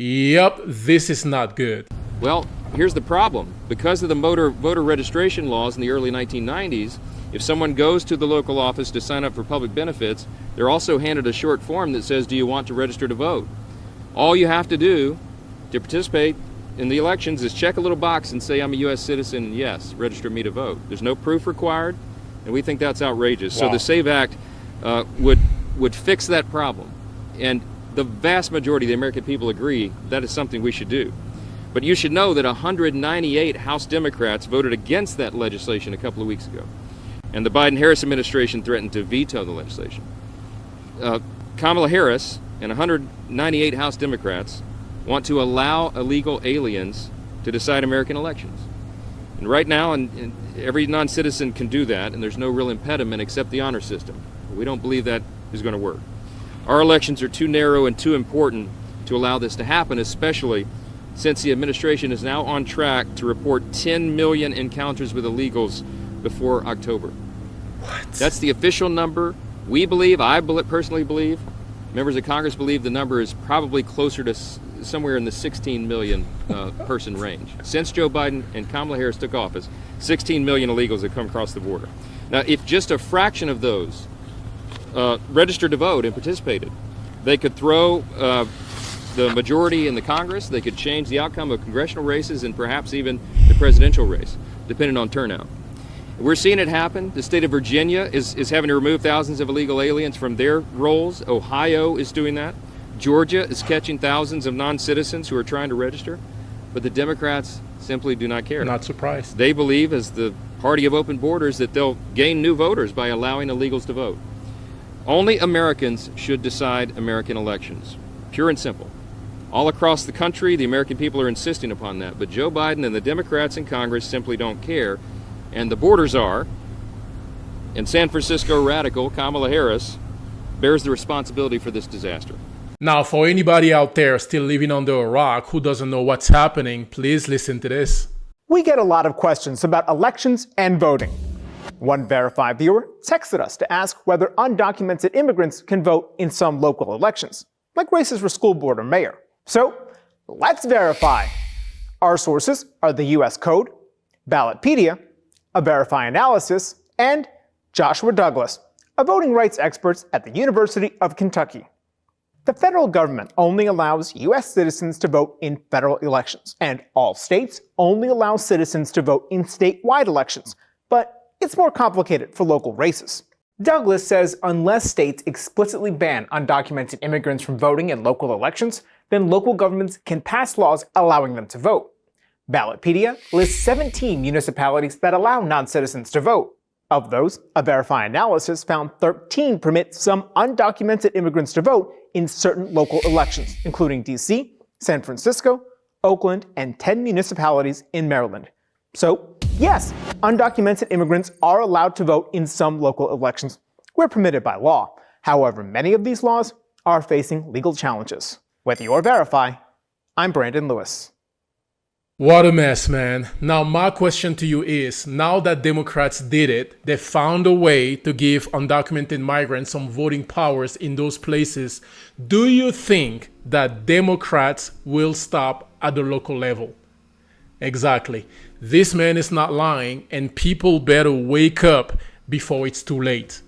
Yup, this is not good. Well, here's the problem. Because of the voter registration laws in the early 1990s, if someone goes to the local office to sign up for public benefits, they're also handed a short form that says, do you want to register to vote? All you have to do to participate in the elections is check a little box and say, I'm a U.S. citizen, and yes, register me to vote. There's no proof required, and we think that's outrageous. Wow. So the SAVE Act would fix that problem. And the vast majority of the American people agree that is something we should do. But you should know that 198 House Democrats voted against that legislation a couple of weeks ago. And the Biden-Harris administration threatened to veto the legislation. Kamala Harris and 198 House Democrats want to allow illegal aliens to decide American elections. And right now, and every non-citizen can do that, and there's no real impediment except the honor system. We don't believe that is going to work. Our elections are too narrow and too important to allow this to happen, especially since the administration is now on track to report 10 million encounters with illegals before October. What? That's the official number. We believe, personally believe, members of Congress believe the number is probably closer to somewhere in the 16 million person range. Since Joe Biden and Kamala Harris took office, 16 million illegals have come across the border. Now, if just a fraction of those registered to vote and participated, they could throw the majority in the Congress, they could change the outcome of congressional races and perhaps even the presidential race, depending on turnout. We're seeing it happen. The state of Virginia is having to remove thousands of illegal aliens from their rolls. Ohio is doing that. Georgia is catching thousands of non-citizens who are trying to register. But the Democrats simply do not care. Not surprised. They believe, as the party of open borders, that they'll gain new voters by allowing illegals to vote. Only Americans should decide American elections. Pure and simple. All across the country, the American people are insisting upon that. But Joe Biden and the Democrats in Congress simply don't care. And the borders are, and San Francisco radical Kamala Harris bears the responsibility for this disaster. Now, for anybody out there still living under a rock who doesn't know what's happening, please listen to this. We get a lot of questions about elections and voting. One Verify viewer texted us to ask whether undocumented immigrants can vote in some local elections, like races for school board or mayor. So, let's verify. Our sources are the US Code, Ballotpedia, a Verify Analysis, and Joshua Douglas, a voting rights expert at the University of Kentucky. The federal government only allows U.S. citizens to vote in federal elections, and all states only allow citizens to vote in statewide elections, but it's more complicated for local races. Douglas says unless states explicitly ban undocumented immigrants from voting in local elections, then local governments can pass laws allowing them to vote. Ballotpedia lists 17 municipalities that allow non-citizens to vote. Of those, a Verify Analysis found 13 permit some undocumented immigrants to vote in certain local elections, including D.C., San Francisco, Oakland, and 10 municipalities in Maryland. So, yes, undocumented immigrants are allowed to vote in some local elections where permitted by law. However, many of these laws are facing legal challenges. With your Verify, I'm Brandon Lewis. What a mess, man. Now, my question to you is, now that Democrats did it, they found a way to give undocumented migrants some voting powers in those places. Do you think that Democrats will stop at the local level? Exactly. This man is not lying, and people better wake up before it's too late.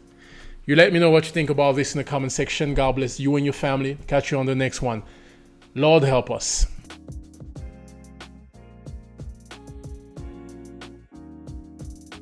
You let me know what you think about this in the comment section. God bless you and your family. Catch you on the next one. Lord help us.